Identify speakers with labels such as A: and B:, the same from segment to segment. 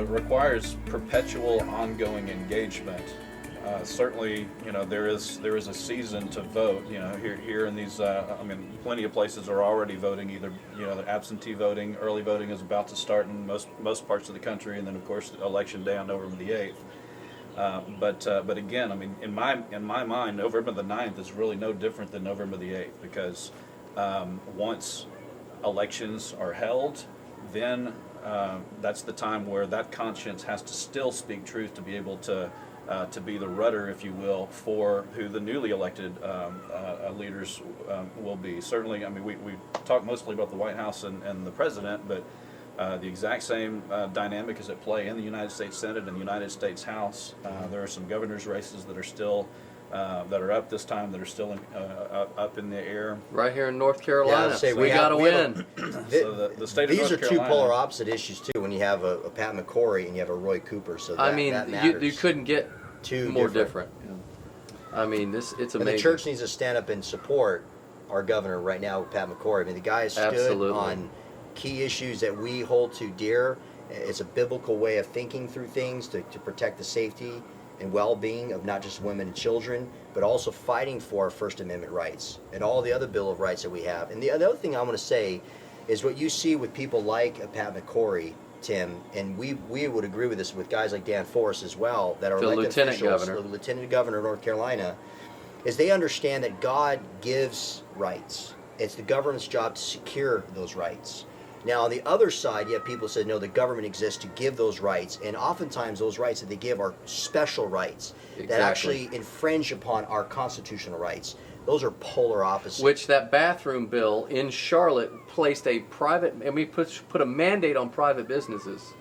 A: it requires perpetual, ongoing engagement. Certainly, there is a season to vote. Here in these, plenty of places are already voting. Either the absentee voting, early voting is about to start in most parts of the country, and then of course election day on November the 8th. But again, in my mind, November the 9th is really no different than November the 8th, because once elections are held, then that's the time where that conscience has to still speak truth to be able to be the rudder, if you will, for who the newly elected leaders will be. Certainly, we talk mostly about the White House and the president, but the exact same dynamic is at play in the United States Senate and the United States House. There are some governor's races that are still that are up this time, that are still up in the air.
B: Right here in North Carolina,
C: yeah,
B: we got to win.
A: So the state of
C: these
A: North
C: are
A: Carolina,
C: two polar opposite issues too. When you have a Pat McCrory and you have a Roy Cooper, so that, that matters.
B: You couldn't get
C: two
B: more different. Yeah. It's amazing.
C: And the church needs to stand up and support our governor right now, Pat McCrory. The guy has stood on key issues that we hold to dear. It's a biblical way of thinking through things to protect the safety and well-being of not just women and children, but also fighting for our First Amendment rights and all the other Bill of Rights that we have. And the other thing I want to say is what you see with people like Pat McCrory, Tim, and we would agree with this with guys like Dan Forrest as well, that are elected officials, the Lieutenant Governor of North Carolina, is they understand that God gives rights. It's the government's job to secure those rights. Now, on the other side, you have people who say, no, the government exists to give those rights, and oftentimes those rights that they give are special rights that actually infringe upon our constitutional rights. Those are polar opposites.
B: Which that bathroom bill in Charlotte placed a private, and we put a mandate on private businesses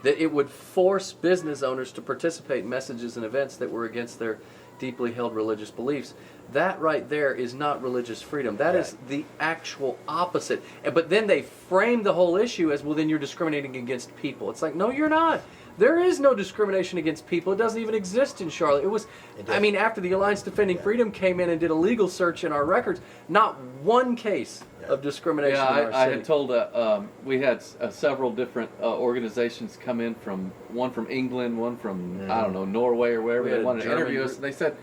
B: that it would force business owners to participate in messages and events that were against their deeply held religious beliefs. That right there is not religious freedom. That is the actual opposite. But then they framed the whole issue as, well, then you're discriminating against people. It's like, no, you're not. There is no discrimination against people. It doesn't even exist in Charlotte. After the Alliance Defending Freedom came in and did a legal search in our records, not one case of discrimination in our city.
D: I had told, we had several different organizations come in, one from England, one from, I don't know, Norway or wherever. They wanted to interview us, and they said,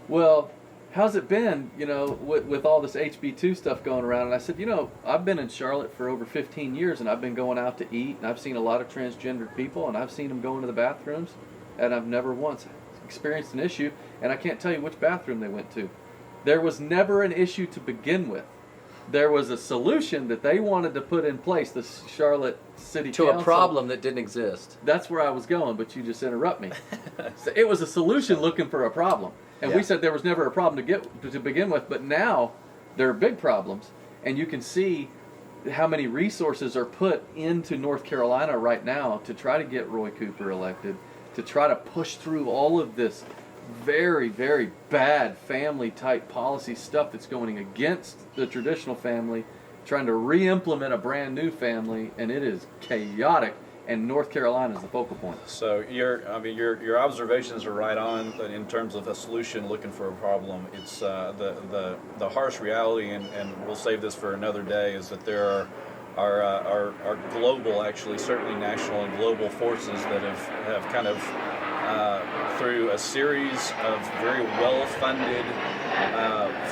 D: well, how's it been, with all this HB2 stuff going around? And I said, I've been in Charlotte for over 15 years, and I've been going out to eat, and I've seen a lot of transgendered people, and I've seen them go into the bathrooms, and I've never once experienced an issue, and I can't tell you which bathroom they went to. There was never an issue to begin with. There was a solution that they wanted to put in place, the Charlotte City Council.
B: To a problem that didn't exist.
D: That's where I was going, but you just interrupt me. So it was a solution looking for a problem. And we said there was never a problem to begin with, but now there are big problems. And you can see how many resources are put into North Carolina right now to try to get Roy Cooper elected, to try to push through all of this very, very bad family-type policy stuff that's going against the traditional family, trying to re-implement a brand-new family, and it is chaotic. And North Carolina is the focal point.
A: So your observations are right on in terms of a solution looking for a problem. It's the harsh reality, and we'll save this for another day, is that there are global, actually certainly national and global forces that have kind of through a series of very well-funded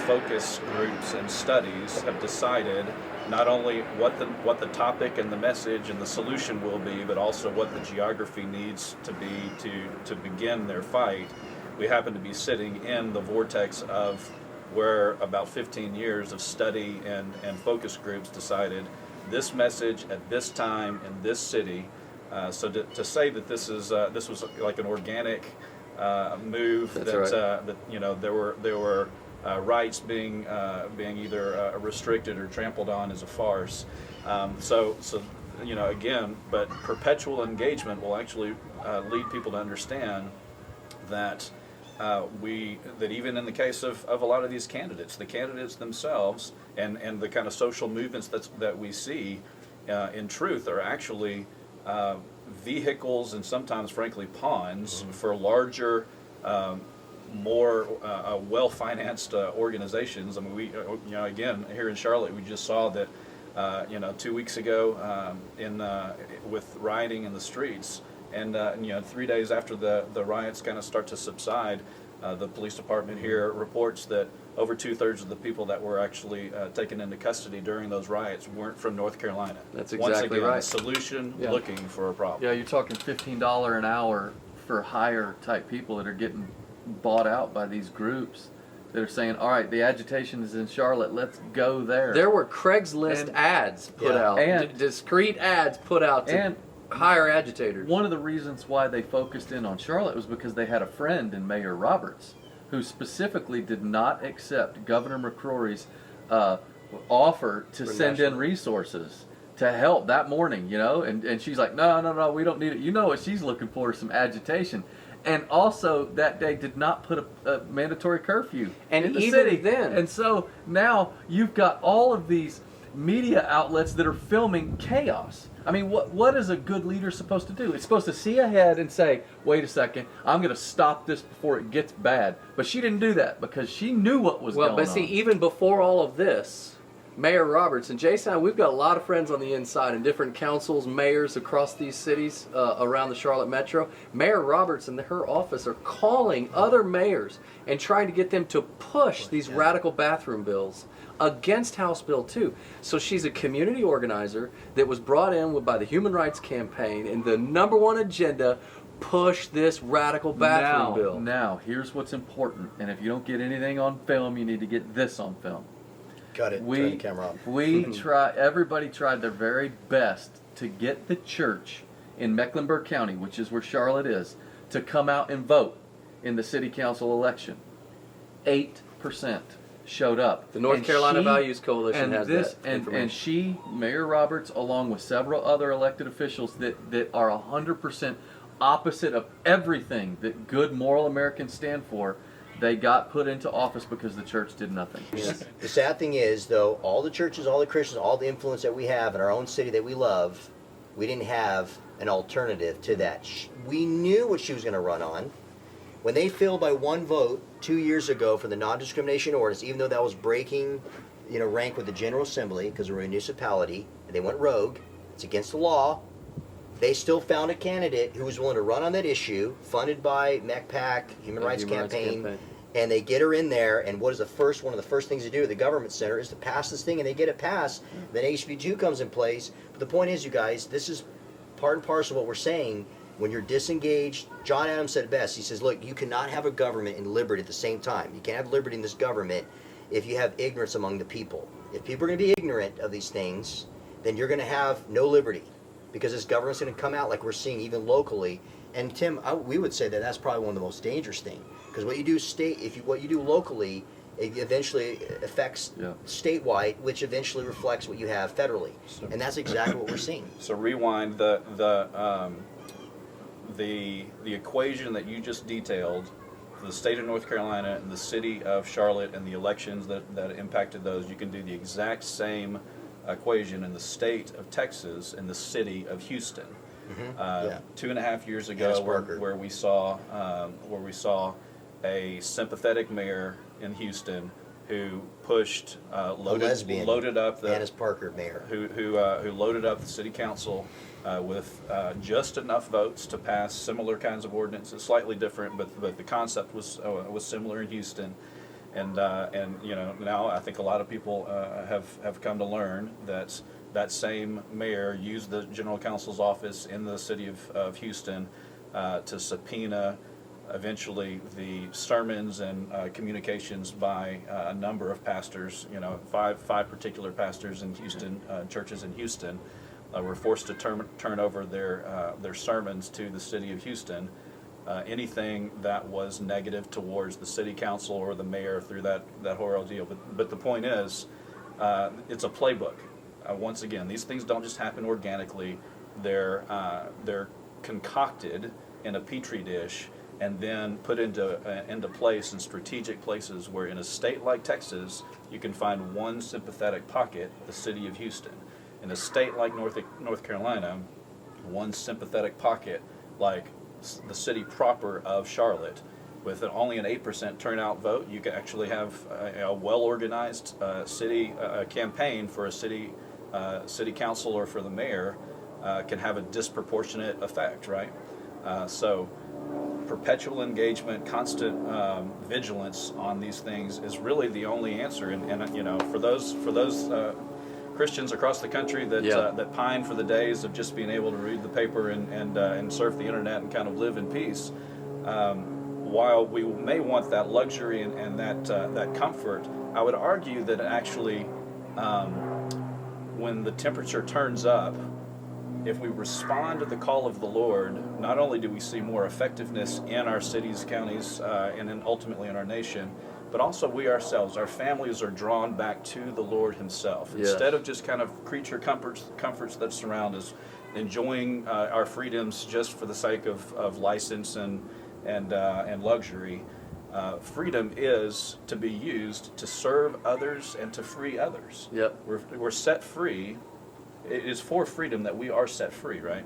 A: focus groups and studies have decided not only what the topic and the message and the solution will be, but also what the geography needs to be to begin their fight. We happen to be sitting in the vortex of where about 15 years of study and focus groups decided this message at this time in this city. So to say that this was like an organic move, that there were rights being either restricted or trampled on is a farce. So again, but perpetual engagement will actually lead people to understand that that even in the case of a lot of these candidates, the candidates themselves and the kind of social movements that we see, in truth, are actually vehicles and sometimes, frankly, pawns for larger, more well-financed organizations. We again here in Charlotte, we just saw that 2 weeks ago with rioting in the streets, And 3 days after the riots kind of start to subside, the police department here reports that over 2/3 of the people that were actually taken into custody during those riots weren't from North Carolina.
B: That's
A: Once
B: exactly
A: again,
B: right.
A: a solution
B: Yeah.
A: looking for a problem.
D: Yeah, you're talking $15 an hour for hire type people that are getting bought out by these groups that are saying, all right, the agitation is in Charlotte, let's go there.
B: There were Craigslist
D: And-
B: ads put
C: Yeah.
B: out,
D: And-
B: discreet ads put out to
D: And
B: hire agitators.
D: one of the reasons why they focused in on Charlotte was because they had a friend in Mayor Roberts who specifically did not accept Governor McCrory's offer to
C: For
D: send in
C: national-
D: resources to help that morning, and she's like, no, we don't need it. You know what she's looking for is some agitation. And also that day did not put a mandatory curfew
B: And
D: in the
B: even
D: city.
B: then-
D: And so now you've got all of these media outlets that are filming chaos. I mean, what is a good leader supposed to do? It's supposed to see ahead and say, wait a second, I'm going to stop this before it gets bad. But she didn't do that because she knew what was going on.
B: Well, but see, even before all of this, Mayor Roberts and Jason, we've got a lot of friends on the inside in different councils, mayors across these cities around the Charlotte metro. Mayor Roberts and her office are calling other mayors and trying to get them to push these radical bathroom bills against House Bill 2. So she's a community organizer that was brought in by the Human Rights Campaign, and the number one agenda, push this radical bathroom bill.
D: Now, here's what's important. And if you don't get anything on film, you need to get this on film.
C: Cut it. Turn the camera off.
D: Everybody tried their very best to get the church in Mecklenburg County, which is where Charlotte is, to come out and vote in the city council election. 8% showed up.
B: The North
D: And
B: Carolina
D: she-
B: Values Coalition
D: and
B: has
D: this,
B: that
D: and
B: information.
D: she, Mayor Roberts, along with several other elected officials that are 100% opposite of everything that good moral Americans stand for, they got put into office because the church did nothing.
B: Yes.
C: The sad thing is, though, all the churches, all the Christians, all the influence that we have in our own city that we love, we didn't have an alternative to that. We knew what she was going to run on. When they failed by one vote 2 years ago for the non-discrimination ordinance, even though that was breaking, rank with the General Assembly because we're a municipality, and they went rogue, it's against the law. They still found a candidate who was willing to run on that issue, funded by MacPac, Human Rights Campaign. And they get her in there, and what is one of the first things to do at the government center is to pass this thing, and they get it passed. Then HB2 comes in place. But the point is, you guys, this is part and parcel of what we're saying. When you're disengaged, John Adams said it best. He says, look, you cannot have a government and liberty at the same time. You can't have liberty in this government if you have ignorance among the people. If people are going to be ignorant of these things, then you're going to have no liberty, because this government's going to come out like we're seeing even locally. And Tim, we would say that that's probably one of the most dangerous things, because what you do what you do locally, it eventually affects statewide, which eventually reflects what you have federally, and that's exactly what we're seeing.
A: So rewind the equation that you just detailed for the state of North Carolina and the city of Charlotte and the elections that impacted those. You can do the exact same equation in the state of Texas and the city of Houston. 2.5 years ago, where we saw a sympathetic mayor in Houston who pushed loaded up the
C: Annis Parker mayor
A: who loaded up the city council with just enough votes to pass similar kinds of ordinances, slightly different, but the concept was similar in Houston. And now I think a lot of people have come to learn that same mayor used the general counsel's office in the city of Houston to subpoena eventually the sermons and communications by a number of pastors. Five particular pastors in Houston, churches in Houston, were forced to turn over their sermons to the city of Houston. Anything that was negative towards the city council or the mayor through that whole ordeal. But the point is, it's a playbook. Once again, these things don't just happen organically. They're concocted in a petri dish and then put into place in strategic places where in a state like Texas, you can find one sympathetic pocket, the city of Houston. In a state like North Carolina, one sympathetic pocket like the city proper of Charlotte. With only an 8% turnout vote, you can actually have a well-organized city campaign for a city council or for the mayor can have a disproportionate effect, right? So perpetual engagement, constant vigilance on these things is really the only answer. And you know, for those Christians across the country that that pine for the days of just being able to read the paper and surf the internet and kind of live in peace, while we may want that luxury and that comfort, I would argue that actually, when the temperature turns up, if we respond to the call of the Lord, not only do we see more effectiveness in our cities, counties, and then ultimately in our nation, but also we ourselves, our families are drawn back to the Lord Himself.
B: Yes.
A: Instead of just kind of creature comforts that surround us, enjoying our freedoms just for the sake of license and luxury. Freedom is to be used to serve others and to free others.
B: Yep.
A: We're set free. It is for freedom that we are set free, right?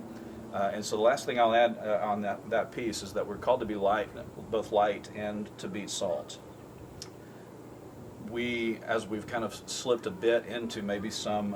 A: And so the last thing I'll add on that piece is that we're called to be light, both light and to be salt. We, as we've kind of slipped a bit into maybe some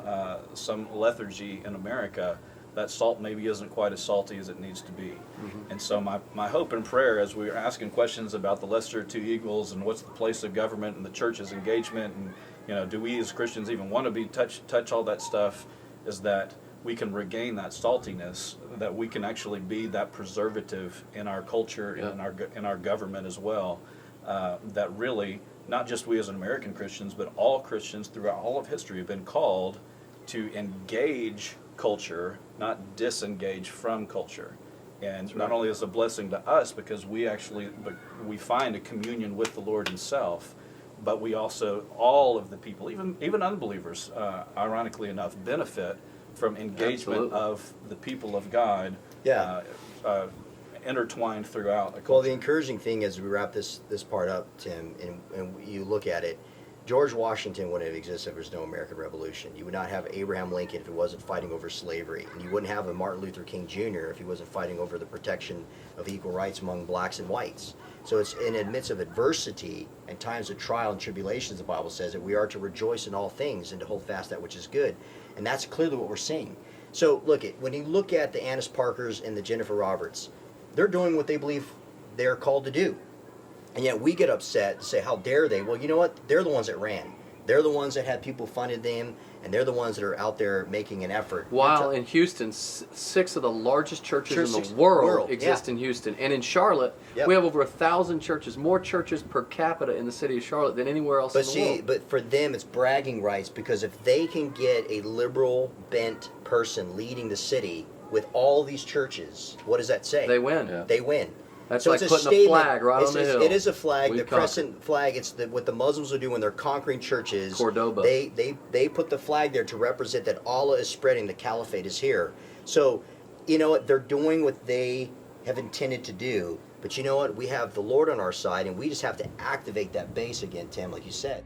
A: lethargy in America, that salt maybe isn't quite as salty as it needs to be. Mm-hmm. And so my hope and prayer, as we are asking questions about the lesser of two evils and what's the place of government and the church's engagement, and you know, do we as Christians even want to be touch all that stuff, is that we can regain that saltiness, that we can actually be that preservative in our culture and in our government as well. That really, not just we as American Christians, but all Christians throughout all of history have been called to engage culture, not disengage from culture. And not only is it a blessing to us because we find a communion with the Lord Himself, but we also, all of the people, even unbelievers, ironically enough, benefit from engagement of the people of God. Intertwined throughout a culture.
C: Well, the encouraging thing as we wrap this part up, Tim, and you look at it, George Washington wouldn't have existed if there's no American Revolution. You would not have Abraham Lincoln if he wasn't fighting over slavery. And you wouldn't have a Martin Luther King Jr. if he wasn't fighting over the protection of equal rights among blacks and whites. So it's in the midst of adversity and times of trial and tribulations, the Bible says that we are to rejoice in all things and to hold fast that which is good. And that's clearly what we're seeing. So when you look at the Annis Parkers and the Jennifer Roberts, they're doing what they believe they're called to do. And yet we get upset and say, how dare they? Well, you know what? They're the ones that ran. They're the ones that had people funded them, and they're the ones that are out there making an effort.
B: While in Houston, 6 of the largest churches in the world exist in Houston. And in Charlotte, we have over 1,000 churches, more churches per capita in the city of Charlotte than anywhere else in the world.
C: But for them, it's bragging rights, because if they can get a liberal bent person leading the city with all these churches, what does that say?
B: They win. Yeah.
C: They win.
B: That's
C: so
B: like
C: it's
B: putting a flag right on the hill.
C: It is a flag, the crescent flag. It's what the Muslims will do when they're conquering churches.
B: Cordoba.
C: They put the flag there to represent that Allah is spreading, the caliphate is here. So, you know what? They're doing what they have intended to do. But you know what? We have the Lord on our side, and we just have to activate that base again, Tim, like you said.